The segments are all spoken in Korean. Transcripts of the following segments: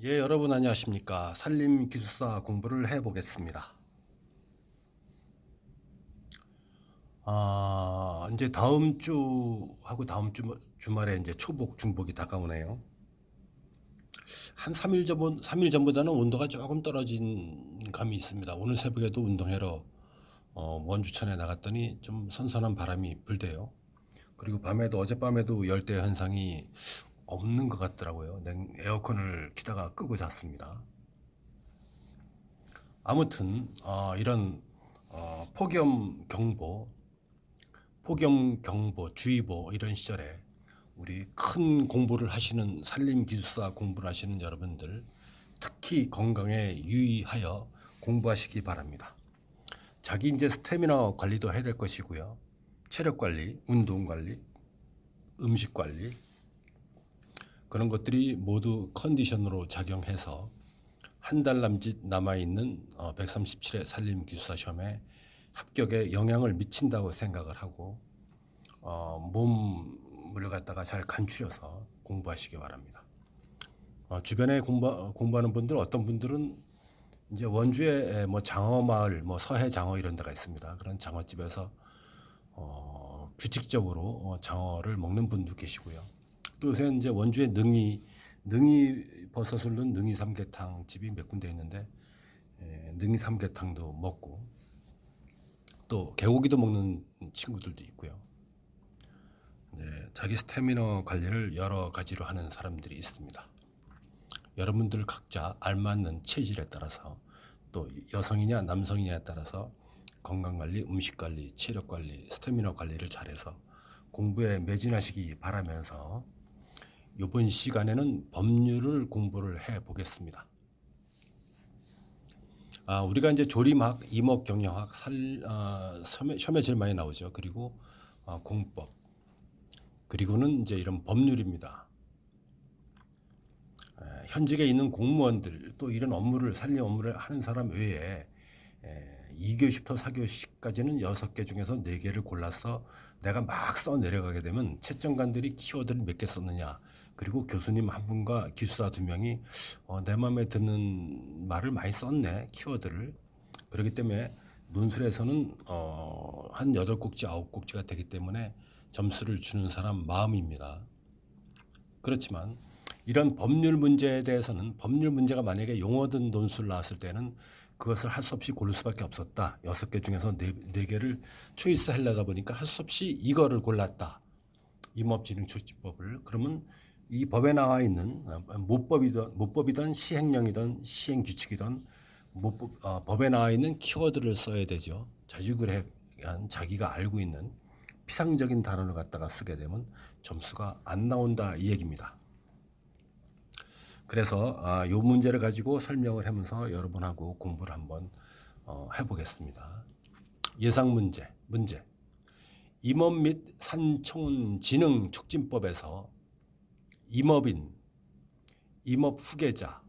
예, 여러분 안녕하십니까. 산림기술사 공부를 해보겠습니다. 이제 다음 주하고 다음 주말에 이제 초복, 중복이 다가오네요. 한 3일 전보다는 온도가 조금 떨어진 감이 있습니다. 오늘 새벽에도 운동하러 원주천에 나갔더니 좀 선선한 바람이 불대요. 그리고 어젯밤에도 열대 현상이 없는 것 같더라고요. 에어컨을 키다가 끄고 잤습니다. 아무튼 이런 폭염경보, 주의보 이런 시절에 우리 큰 공부를 하시는 산림기술사 공부를 하시는 여러분들 특히 건강에 유의하여 공부하시기 바랍니다. 자기 이제 스태미나 관리도 해야 될 것이고요. 체력 관리, 운동 관리, 음식 관리 그런 것들이 모두 컨디션으로 작용해서 한 달 남짓 남아있는 137회 산림기술사 시험에 합격에 영향을 미친다고 생각을 하고 몸을 갖다가 잘 간추려서 공부하시기 바랍니다. 주변에 공부하는 분들 어떤 분들은 이제 원주에 뭐 장어마을, 뭐 서해 장어 이런 데가 있습니다. 그런 장어집에서 규칙적으로 장어를 먹는 분도 계시고요. 또 요새 이제 원주에 능이 버섯을 넣은 능이 삼계탕 집이 몇 군데 있는데 능이 삼계탕도 먹고 또 개고기도 먹는 친구들도 있고요. 네, 자기 스태미너 관리를 여러 가지로 하는 사람들이 있습니다. 여러분들 각자 알맞는 체질에 따라서 또 여성이냐 남성이냐에 따라서 건강관리, 음식관리, 체력관리, 스태미너 관리를 잘해서 공부에 매진하시기 바라면서 이번 시간에는 법률을 공부를 해 보겠습니다. 우리가 이제 조림학, 이목경영학, 시험에 제일 많이 나오죠. 그리고 공법, 그리고는 이제 이런 법률입니다. 현직에 있는 공무원들 또 이런 산림 업무를 하는 사람 외에 2교시부터 4교시까지는 6개 중에서 4개를 골라서 내가 막 써 내려가게 되면 채점관들이 키워드를 몇 개 썼느냐, 그리고 교수님 한 분과 기술사 2명이 내 마음에 드는 말을 많이 썼네, 키워드를. 그렇기 때문에 논술에서는 한 8꼭지 9꼭지가 되기 때문에 점수를 주는 사람 마음입니다. 그렇지만 이런 법률 문제에 대해서는 법률 문제가 만약에 용어든 논술 나왔을 때는 그것을 할 수 없이 고를 수밖에 없었다. 6개 중에서 4개를 초이스 하려다 보니까 할 수 없이 이거를 골랐다. 임업진흥조치법을. 그러면 이 법에 나와 있는 모법이든 시행령이든 시행규칙이든 법에 나와 있는 키워드를 써야 되죠. 자주글에 한 자기가 알고 있는 피상적인 단어를 갖다가 쓰게 되면 점수가 안 나온다 이 얘기입니다. 그래서 이 문제를 가지고 설명을 하면서 여러분하고 공부를 한번 해보겠습니다. 예상 문제. 임업 및 산촌진흥촉진법에서 임업인, 임업 후계자,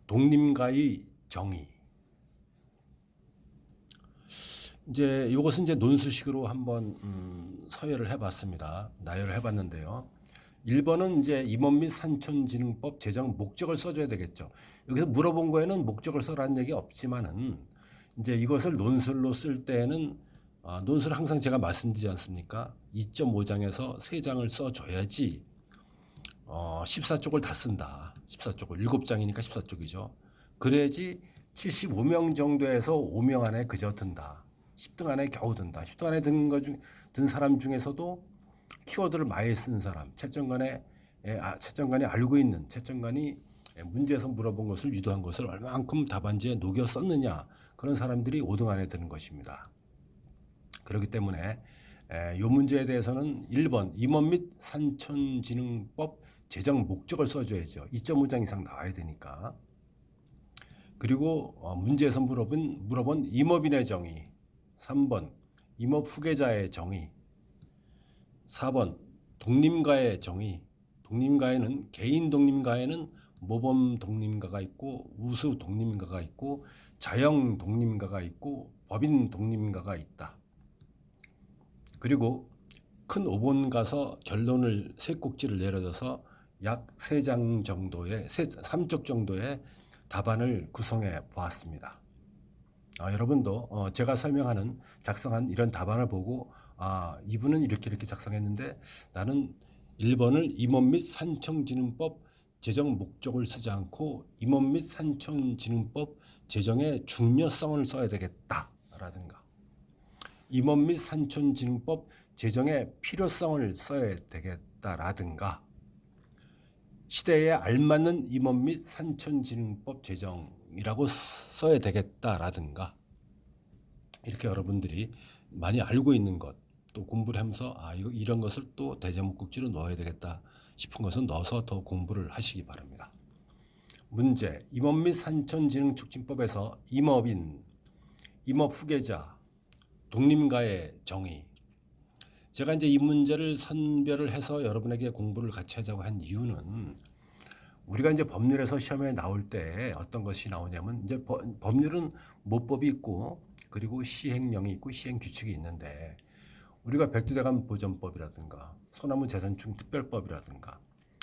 독림가의 정의. 이제 이것은 이제 논수식으로 한번 서열을 해봤습니다. 나열을 해봤는데요. 1번은 이제 임업 및 산촌진흥법 제정 목적을 써줘야 되겠죠. 여기서 물어본 거에는 목적을 써라는 얘기 없지만은 이제 이것을 논술로 쓸 때는 논술을 항상 제가 말씀드리지 않습니까? 2.5장에서 3장을 써줘야지 14쪽을 다 쓴다. 14쪽을 7장이니까 14쪽이죠. 그래야지 75명 정도에서 5명 안에 그저 든다. 10등 안에 겨우 든다. 10등 안에 든 사람 중에서도 키워드를 많이 쓴 사람, 채점관이 알고 있는 채점관이 문제에서 물어본 것을 유도한 것을 얼마만큼 답안지에 녹여 썼느냐, 그런 사람들이 5등 안에 드는 것입니다. 그렇기 때문에 이 문제에 대해서는 1번 임원 및 산촌진흥법 제정 목적을 써줘야죠. 2.5장 이상 나와야 되니까. 그리고 문제에서 물어본 임업인의 정의, 3번 임업 후계자의 정의, 4번 독림가의 정의. 개인 독림가에는 모범 독림가가 있고 우수 독림가가 있고 자영 독림가가 있고 법인 독림가가 있다. 그리고 큰 5번 가서 결론을 세 꼭지를 내려줘서 약 3장 정도의 3쪽 정도의 답안을 구성해 보았습니다. 여러분도 제가 작성한 이런 답안을 보고 이분은 이렇게 작성했는데 나는 1번을 임원 및 산청진흥법 제정 목적을 쓰지 않고 임원 및 산청진흥법 제정의 중요성을 써야 되겠다라든가 임원 및 산청진흥법 제정의 필요성을 써야 되겠다라든가 시대에 알맞는 임원 및 산천진흥법 제정이라고 써야 되겠다라든가 이렇게 여러분들이 많이 알고 있는 것 또 공부를 하면서 이런 것을 또 대제목국지로 넣어야 되겠다 싶은 것은 넣어서 더 공부를 하시기 바랍니다. 문제 임원 및 산천진흥촉진법에서 임업인, 임업 후계자, 독림가의 정의 제가 이제 이 문제를 선별을 해서 여러분에게 공부를 같이 하자고 한 이유는 우리가 이제 법률에서 시험에 나올 때 어떤 것이 나오냐면 이제 법률은 모법이 있고 그리고 시행령이 있고 시행규칙이 있는데 우리가 백두대간 보전법이라든가 소나무 재산충 특별법이라든가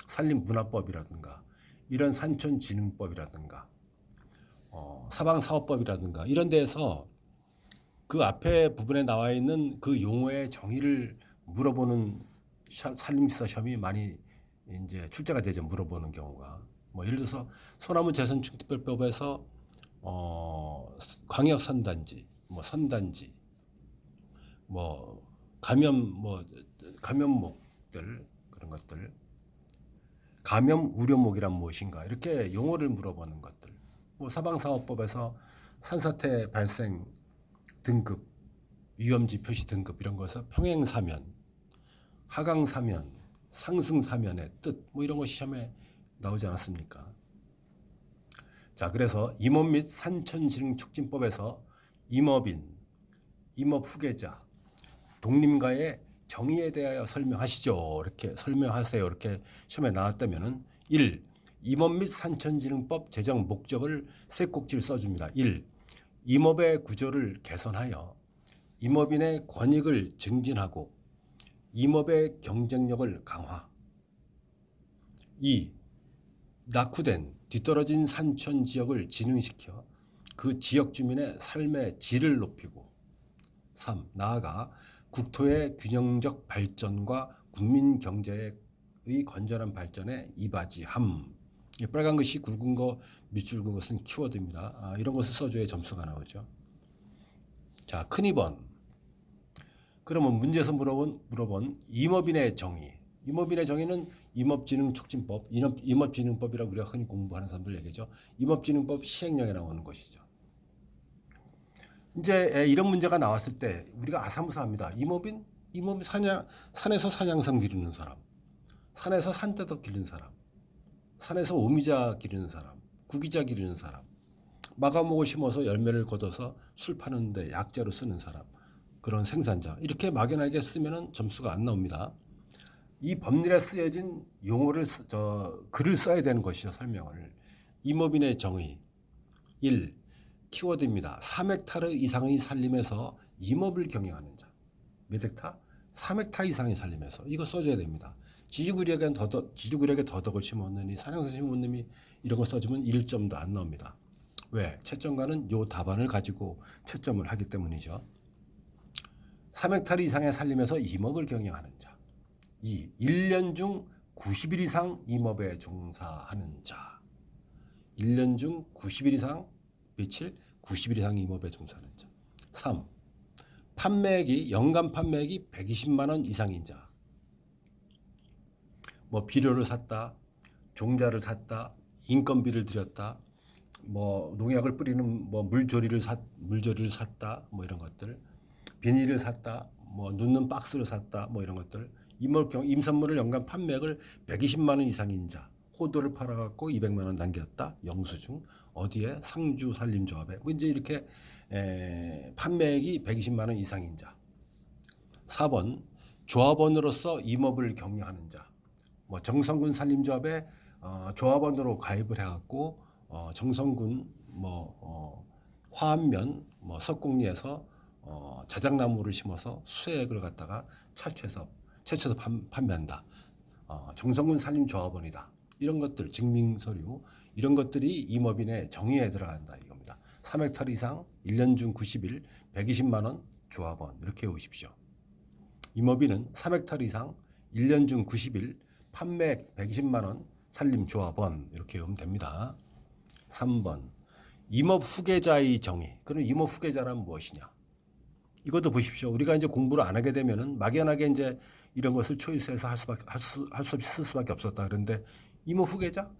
산림문화법이라든가 이런 산천진흥법이라든가 사방사업법이라든가 이런 데에서 그 앞에 부분에 나와 있는 그 용어의 정의를 물어보는 산림지사 시험이 많이 이제 출제가 되죠. 물어보는 경우가 예를 들어서 소나무 재산충 특별법에서 광역 선단지, 선단지, 감염목들 그런 것들, 감염 우려목이란 무엇인가 이렇게 용어를 물어보는 것들. 사방사업법에서 산사태 발생 등급, 위험지 표시 등급 이런 거에서 평행사면, 하강사면, 상승사면의 뜻 이런 거 시험에 나오지 않았습니까? 자, 그래서 임업 및 산천진흥촉진법에서 임업인, 임업 후계자, 독림가의 정의에 대하여 설명하시죠. 이렇게 설명하세요. 이렇게 시험에 나왔다면은 1. 임업 및 산천진흥법 제정 목적을 세 꼭지를 써줍니다. 1. 임업의 구조를 개선하여 임업인의 권익을 증진하고 임업의 경쟁력을 강화. 2. 낙후된 뒤떨어진 산천 지역을 진흥시켜 그 지역 주민의 삶의 질을 높이고 3. 나아가 국토의 균형적 발전과 국민 경제의 건전한 발전에 이바지함. 빨간 것이 굵은 거, 밑줄 굵은 것은 키워드입니다. 이런 것을 써줘야 점수가 나오죠. 자, 큰 2번. 그러면 문제에서 물어본 임업인의 정의. 임업인의 정의는 임업진흥촉진법, 임업진흥법이라고 우리가 흔히 공부하는 사람들 얘기죠. 임업진흥법 시행령에 나오는 것이죠. 이제 이런 문제가 나왔을 때 우리가 아사무사합니다. 임업인 산에서 산양삼 기르는 사람, 산에서 산대덕 기르는 사람, 산에서 오미자 기르는 사람, 구기자 기르는 사람, 마가목을 심어서 열매를 걷어서 술 파는데 약재로 쓰는 사람, 그런 생산자 이렇게 막연하게 쓰면은 점수가 안 나옵니다. 이 법률에 쓰여진 용어를 글을 써야 되는 것이죠. 설명을. 임업인의 정의 1. 키워드입니다. 3헥타르 이상의 산림에서 임업을 경영하는 자. 몇 헥타? 3헥타 이상의 산림에서 이거 써줘야 됩니다. 지주구력에 더덕을 심었느니 산양삼 심었느니 이런 거 써주면 1점도 안 나옵니다. 왜? 채점가는 요 답안을 가지고 채점을 하기 때문이죠. 3헥타르 이상의 산림에서 임업을 경영하는 자. 2. 1년 중 90일 이상 임업에 종사하는 자. 1년 중 90일 이상 며칠? 90일 이상 임업에 종사하는 자. 3. 연간 판매액이 120만 원 이상인 자. 비료를 샀다, 종자를 샀다, 인건비를 들였다, 농약을 뿌리는 물조리를 샀다, 이런 것들, 비닐을 샀다, 눕는 박스를 샀다, 이런 것들. 임선물을 연간 판매액을 120만 원 이상인 자. 호도를 팔아갖고 200만 원 남겼다. 영수증. 어디에? 상주산림조합에. 이제 이렇게 판매액이 120만 원 이상인 자. 4번. 조합원으로서 임업을 경영하는 자. 정성군 산림조합에 조합원으로 가입을 해갖고 정성군 화암면 석공리에서 자작나무를 심어서 수액을 갖다가 채취해서 판매한다. 정성군 산림조합원이다. 이런 것들 증빙 서류 이런 것들이 임업인의 정의에 들어간다 이겁니다. 3헥타르 이상 1년 중 90일 120만 원 조합원 이렇게 오십시오. 임업인은 3헥타르 이상 1년 중 90일 판매액 120만 원 산림조합원 이렇게 오면 됩니다. 3번 임업 후계자의 정의. 그럼 임업 후계자란 무엇이냐? 이것도 보십시오. 우리가 이제 공부를 안 하게 되면은 막연하게 이제 이런 것을 초이스해서 할 수 없이 쓸 수밖에 없었다. 그런데 임업 후계자?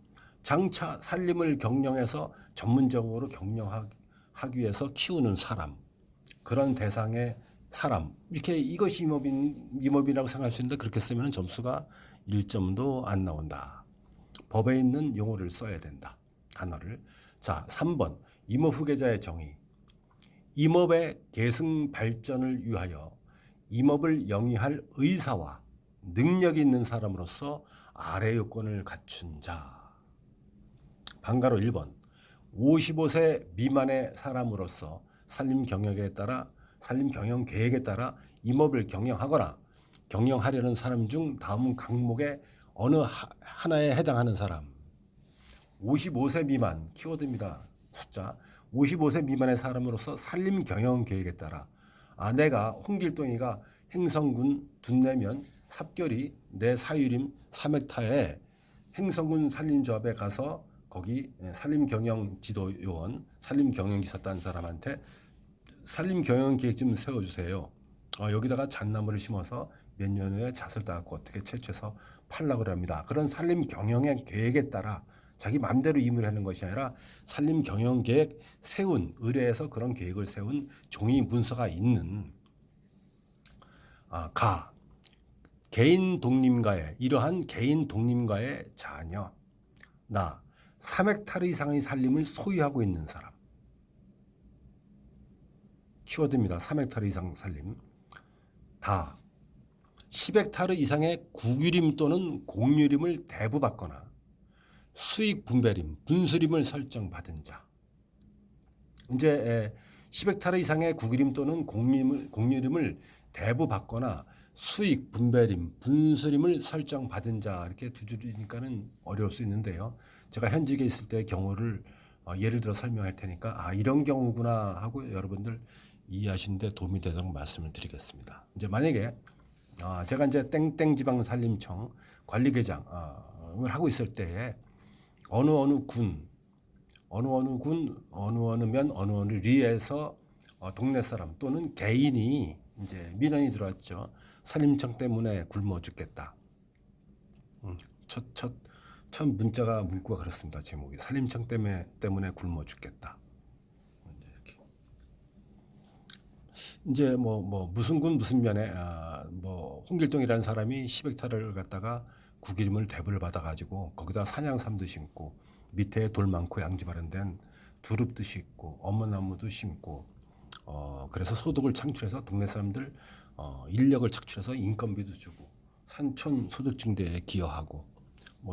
장차 살림을 경영해서 전문적으로 경영하기 위해서 키우는 사람. 그런 대상의 사람. 이렇게 이것이 임업이라고 생각할 수 있는데 그렇게 쓰면 점수가 1점도 안 나온다. 법에 있는 용어를 써야 된다. 단어를. 자, 3번 임업 후계자의 정의. 임업의 계승 발전을 위하여 임업을 영위할 의사와 능력이 있는 사람으로서 아래 요건을 갖춘 자. 반가로 1번 55세 미만의 사람으로서 산림 경영 계획에 따라 임업을 경영하거나 경영하려는 사람 중 다음 항목의 어느 하나에 해당하는 사람. 55세 미만 키워드입니다. 숫자 55세 미만의 사람으로서 산림 경영 계획에 따라 내가 홍길동이가 행성군 둔내면 삽결이 내 사유림 3헥타에 행성군 산림조합에 가서 거기 산림 경영 지도 요원, 산림 경영기사 딴 사람한테 산림 경영 계획 좀 세워주세요. 여기다가 잣나무를 심어서 몇 년 후에 잣을 따갖고 어떻게 채취해서 팔려고 합니다. 그런 산림 경영의 계획에 따라 자기 마음대로 임을 하는 것이 아니라 산림 경영 계획 세운 의뢰해서 그런 계획을 세운 종이 문서가 있는 개인 독립가의 이러한 개인 독립가의 자녀 나 3헥타르 이상의 산림을 소유하고 있는 사람. 키워드입니다. 3헥타르 이상 산림. 다 10헥타르 이상의 국유림 또는 공유림을 대부받거나 수익 분배림, 분수림을 설정받은 자. 이제 10헥타르 이상의 국유림 또는 공유림을 대부받거나 수익 분배림, 분수림을 설정받은 자 이렇게 두 줄이니까는 어려울 수 있는데요. 제가 현직에 있을 때의 경우를 예를 들어 설명할 테니까 이런 경우구나 하고 여러분들 이해하시는데 도움이 되도록 말씀을 드리겠습니다. 이제 만약에 제가 이제 땡땡지방산림청 관리계장을 하고 있을 때에 어느 어느 리에서 동네 사람 또는 개인이 이제 민원이 들어왔죠. 산림청 때문에 굶어 죽겠다. 첫 문구가 그렇습니다. 제목이 산림청 때문에 굶어 죽겠다. 이제 무슨 군 무슨 면에 홍길동이라는 사람이 10헥타르를 갖다가 국유림을 대부를 받아가지고 거기다 산양삼도 심고 밑에 돌 많고 양지 바른된 두릅도 심고 엄마나무도 심고 그래서 소득을 창출해서 동네 사람들 인력을 착출해서 인건비도 주고 산촌 소득 증대에 기여하고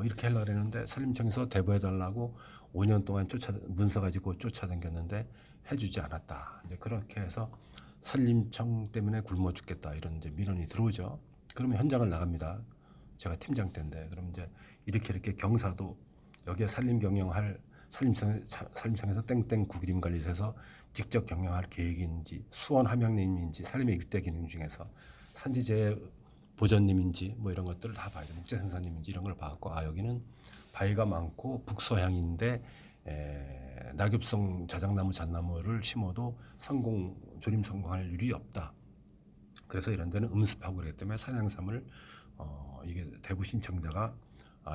이렇게 하려고 그랬는데 산림청에서 대부해달라고 5년 동안 문서 가지고 쫓아다녔는데 해주지 않았다. 이제 그렇게 해서 산림청 때문에 굶어 죽겠다 이런 이제 민원이 들어오죠. 그러면 현장을 나갑니다. 제가 팀장 때인데 그럼 이제 이렇게 경사도 여기에 산림 경영할 산림청에서 땡땡 국유림 관리소에서 직접 경영할 계획인지 수원 함양림인지 산림의 6대 기능 중에서 산지재해 보전님인지 이런 것들을 다 봐야 돼. 목재생산님인지 이런 걸 봐갖고 여기는 바위가 많고 북서향인데 낙엽성 자작나무 잣나무를 심어도 조림 성공할 일이 없다. 그래서 이런 데는 음습하고 그랬기 때문에 산양삼을 이게 대부 신청자가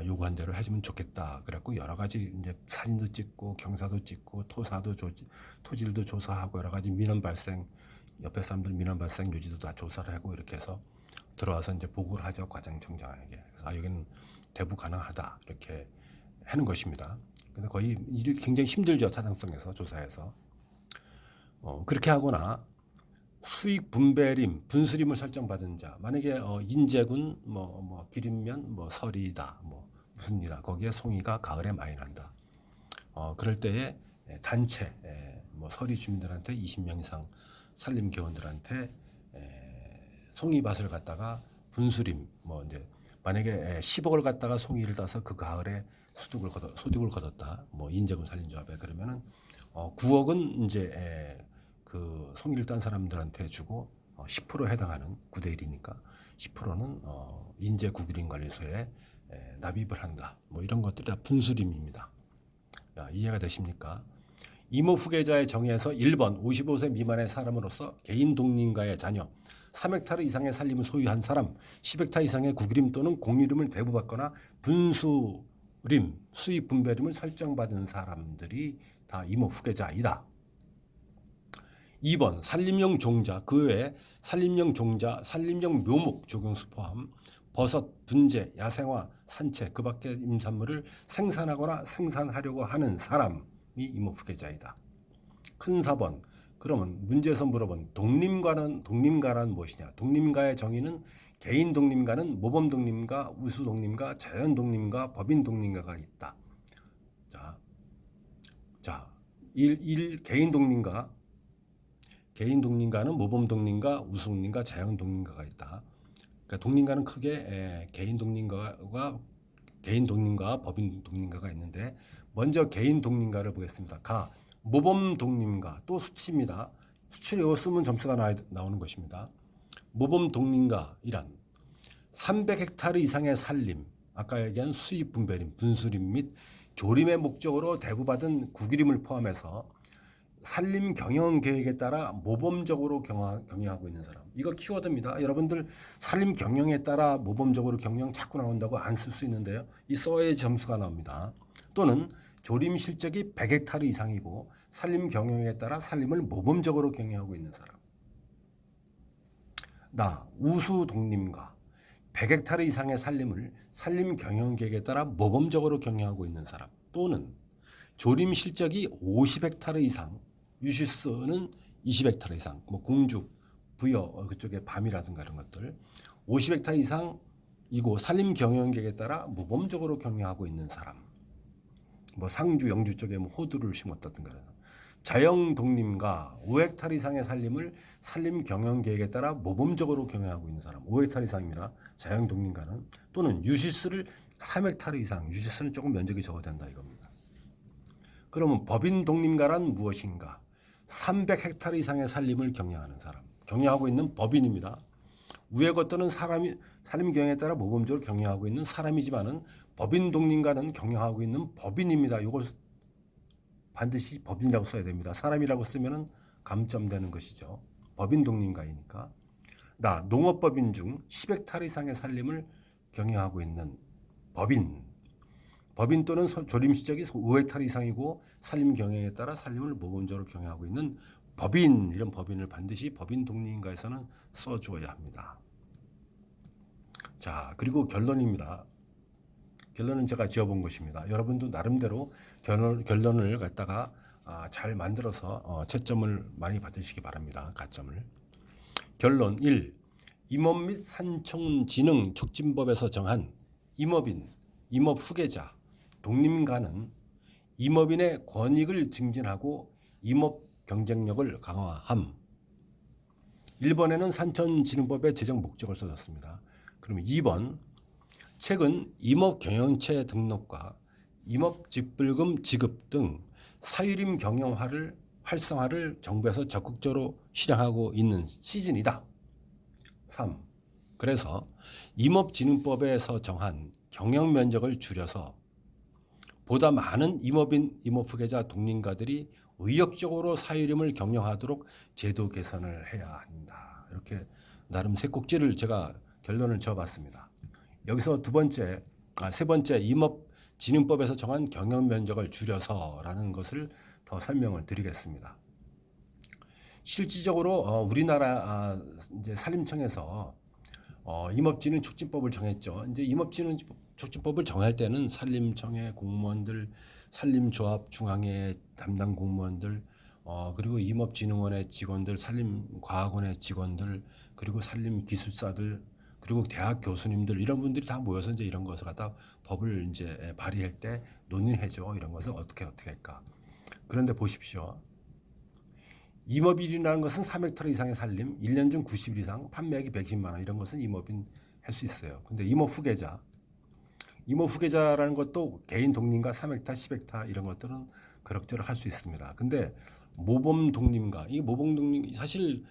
요구한 대로 해주면 좋겠다. 그래갖고 여러 가지 이제 사진도 찍고 경사도 찍고 토질도 조사하고 여러 가지 민원 발생 옆에 사람들 민원 발생 요지도 다 조사를 하고 이렇게 해서 들어와서 이제 보고를 하죠 과장청장에게. 그래서 여기는 대부 가능하다 이렇게 하는 것입니다. 근데 거의 굉장히 힘들죠 타당성에서 조사해서. 그렇게 하거나 수익 분배림, 분수림을 설정받은 자. 만약에 인제군 기린면 설이다, 무슨 이다. 거기에 송이가 가을에 많이 난다. 그럴 때에 단체 서리 주민들한테 20명 이상 산림 개원들한테 송이밭을 갖다가 분수림 이제 만약에 10억을 갖다가 송이를 따서 그 가을에 소득을 거뒀다. 뭐 인재군 살림조합에 그러면은 9억은 이제 그 성의를 딴 사람들한테 주고 10% 해당하는 9대 1이니까 10%는 인재국유림관리소에 납입을 한다. 뭐 이런 것들이 다 분수림입니다. 이해가 되십니까? 임업 후계자의 정의에서 1번 55세 미만의 사람으로서 개인 독립가의 자녀 3헥타르 이상의 산림을 소유한 사람 10헥타 이상의 국유림 또는 공유림을 대부받거나 분수림 수익 분배림을 설정받은 사람들이 다 임업 후계자이다. 2번 산림용 종자 그 외에 산림용 종자 산림용 묘목 적용수 포함 버섯, 분재, 야생화, 산채 그 밖의 임산물을 생산하거나 생산하려고 하는 사람이 임업 후계자이다. 큰 4번 그러면 문제에서 물어본 독림가란 무엇이냐? 독림가의 정의는 개인 독림가는 모범 독림가, 우수 독림가, 자연 독림가, 법인 독림가가 있다. 자, 1 개인 독림가는 모범 독림가, 우수 독림가, 자연 독림가가 있다. 그러니까 독림가는 크게 개인 독림가와 법인 독림가가 있는데 먼저 개인 독림가를 보겠습니다. 모범 독림가 또 수치입니다. 수치를 외웠으면 점수가 나오는 것입니다. 모범 독림가이란 300헥타르 이상의 산림, 아까 얘기한 수입 분배림, 분수림 및 조림의 목적으로 대부받은 국유림을 포함해서 산림 경영 계획에 따라 모범적으로 경영하고 있는 사람. 이거 키워드입니다. 여러분들 산림 경영에 따라 모범적으로 경영 자꾸 나온다고 안 쓸 수 있는데요. 이 써야 점수가 나옵니다. 또는 조림 실적이 100헥타르 이상이고 산림 경영에 따라 산림을 모범적으로 경영하고 있는 사람. 우수 독림가 100헥타르 이상의 산림을 산림 경영 계획에 따라 모범적으로 경영하고 있는 사람. 또는 조림 실적이 50헥타르 이상 유실수는 20헥타르 이상, 뭐 공주, 부여 그쪽에 밤이라든가 이런 것들 50헥타르 이상이고 산림 경영 계획에 따라 모범적으로 경영하고 있는 사람. 뭐 상주, 영주 쪽에 뭐 호두를 심었다든가. 자연 독림가 5헥타르 이상의 산림을 산림 경영 계획에 따라 모범적으로 경영하고 있는 사람. 5헥타르 이상입니다. 자연 독림가는. 또는 유실수를 3헥타르 이상. 유실수는 조금 면적이 적어야 된다 이겁니다. 그러면 법인 독림가란 무엇인가? 300헥타르 이상의 산림을 경영하는 사람. 경영하고 있는 법인입니다. 위의 것들은 산림 경영에 따라 모범적으로 경영하고 있는 사람이지만은 법인 독림가는 경영하고 있는 법인입니다. 이걸 반드시 법인이라고 써야 됩니다. 사람이라고 쓰면은 감점되는 것이죠. 법인 독림가이니까. 농업법인 중 10헥타르 이상의 산림을 경영하고 있는 법인. 법인 또는 조림 시적이 5헥타르 이상이고 산림 경영에 따라 산림을 모범적으로 경영하고 있는 법인. 이런 법인을 반드시 법인 독림가에서는 써주어야 합니다. 자, 그리고 결론입니다. 결론은 제가 지어본 것입니다. 여러분도 나름대로 결론을 갖다가 잘 만들어서 채점을 많이 받으시기 바랍니다. 가점을. 결론 1. 임업 및 산촌진흥 촉진법에서 정한 임업인, 임업 후계자, 독림가는 임업인의 권익을 증진하고 임업 경쟁력을 강화함. 1번에는 산촌진흥법의 제정 목적을 써줬습니다. 그러면 2번 최근 임업경영체 등록과 임업직불금 지급 등 사유림 경영 활성화를 정부에서 적극적으로 실행하고 있는 시즌이다. 3. 그래서 임업진흥법에서 정한 경영 면적을 줄여서 보다 많은 임업인, 임업후계자 독림가들이 의욕적으로 사유림을 경영하도록 제도 개선을 해야 한다. 이렇게 나름 세 꼭지를 제가 결론을 지어봤습니다. 여기서 세 번째 임업진흥법에서 정한 경영 면적을 줄여서라는 것을 더 설명을 드리겠습니다. 실질적으로 우리나라 이제 산림청에서 임업진흥 촉진법을 정했죠. 이제 임업진흥 촉진법을 정할 때는 산림청의 공무원들, 산림조합 중앙회 담당 공무원들, 그리고 임업진흥원의 직원들, 산림과학원의 직원들, 그리고 산림기술사들, 그리고 대학 교수님들 이런 분들이 다 모여서 이제 이런 것을 갖다 법을 이제 발의할 때 논의해줘. 이런 것을 어떻게 할까. 그런데 보십시오. 임업인이라는 것은 3헥타르 이상의 산림, 1년 중 90일 이상, 판매액이 120만 원 이런 것은 임업인 할 수 있어요. 근데 임업 후계자 임업 후계자라는 것도 개인 독립과 3헥타, 10헥타 이런 것들은 그럭저럭 할 수 있습니다. 근데 모범 독립가, 이 모범 독립 사실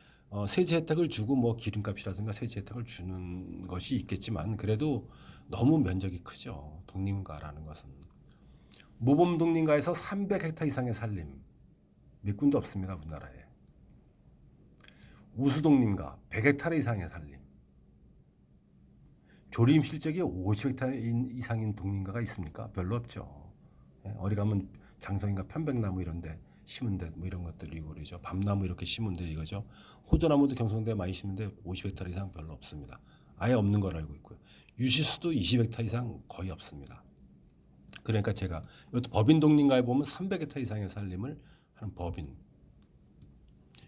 세제 혜택을 주고 뭐 기름값이라든가 세제 혜택을 주는 것이 있겠지만 그래도 너무 면적이 크죠. 독립가라는 것은. 모범 독립가에서 300헥타 이상의 산림 몇 군데 없습니다. 우리나라에. 우수 독립가 100헥타 이상의 산림. 조림 실적이 50헥타 이상인 독립가가 있습니까? 별로 없죠. 어디 가면 장성인가 편백나무 이런데 심은데 뭐 이런 것들이고 그러죠. 밤나무 이렇게 심은데 이거죠. 호두나무도 경성대에 많이 심은데 50헥타 이상 별로 없습니다. 아예 없는 걸 알고 있고요. 유시수도 20헥타 이상 거의 없습니다. 그러니까 제가 이것도 법인 독립가에 보면 300헥타 이상의 산림을 하는 법인.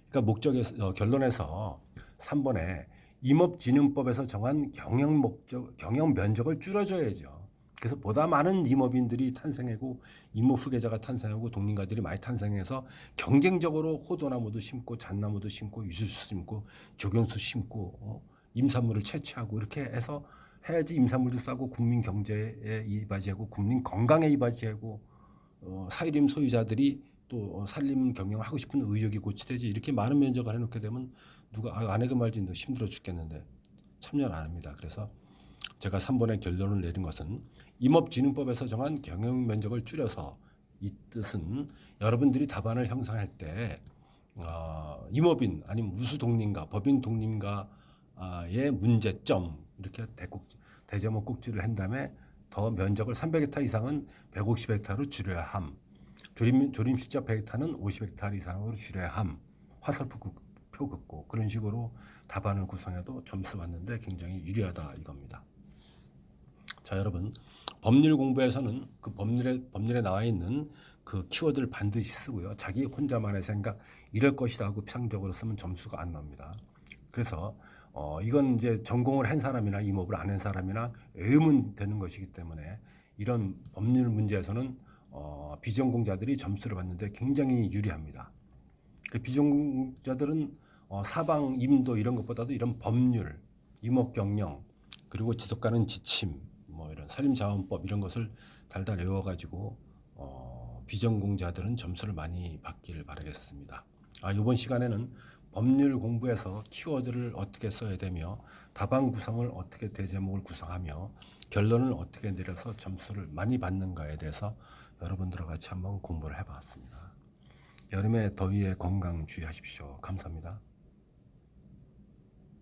그러니까 목적에서 결론에서 3번에 임업진흥법에서 정한 경영 면적을 줄여줘야죠. 그래서 보다 많은 임업인들이 탄생하고 임업 후계자가 탄생하고 독립가들이 많이 탄생해서 경쟁적으로 호도나무도 심고 잣나무도 심고 유수수 심고 조경수 심고 임산물을 채취하고 이렇게 해서 해야지 임산물도 싸고 국민 경제에 이바지하고 국민 건강에 이바지하고 사유림 소유자들이 또 산림 경영하고 싶은 의욕이 고취되지. 이렇게 많은 면적을 해놓게 되면 누가 안 해도 말지 힘들어 죽겠는데 참여를 안 합니다. 그래서 제가 3번의 결론을 내린 것은 임업진흥법에서 정한 경영 면적을 줄여서, 이 뜻은 여러분들이 답안을 형성할 때 임업인 아니면 우수 독립가, 법인 독립가의 문제점 이렇게 대제목 꼭지를 한 다음에 더 면적을 300헥타 이상은 150헥타로 줄여야 함. 조림 실적 100헥타는 50헥타 이상으로 줄여야 함. 화살표 긋고 그런 식으로 답안을 구성해도 점수 받는데 굉장히 유리하다 이겁니다. 자, 여러분, 법률 공부에서는 그 법률에 나와 있는 그 키워드를 반드시 쓰고요. 자기 혼자만의 생각 이럴 것이다 하고 피상적으로 쓰면 점수가 안 나옵니다. 그래서 이건 이제 전공을 한 사람이나 임업을 안 한 사람이나 외우면 되는 것이기 때문에 이런 법률 문제에서는 비전공자들이 점수를 받는데 굉장히 유리합니다. 그 비전공자들은 사방 임도 이런 것보다도 이런 법률, 임업 경영, 그리고 지속가능 지침, 뭐 이런 산림자원법 이런 것을 달달 외워가지고 비전공자들은 점수를 많이 받기를 바라겠습니다. 이번 시간에는 법률 공부에서 키워드를 어떻게 써야 되며 답안 구성을 어떻게 대제목을 구성하며 결론을 어떻게 내려서 점수를 많이 받는가에 대해서 여러분들과 같이 한번 공부를 해봤습니다. 여름의 더위에 건강 주의하십시오. 감사합니다.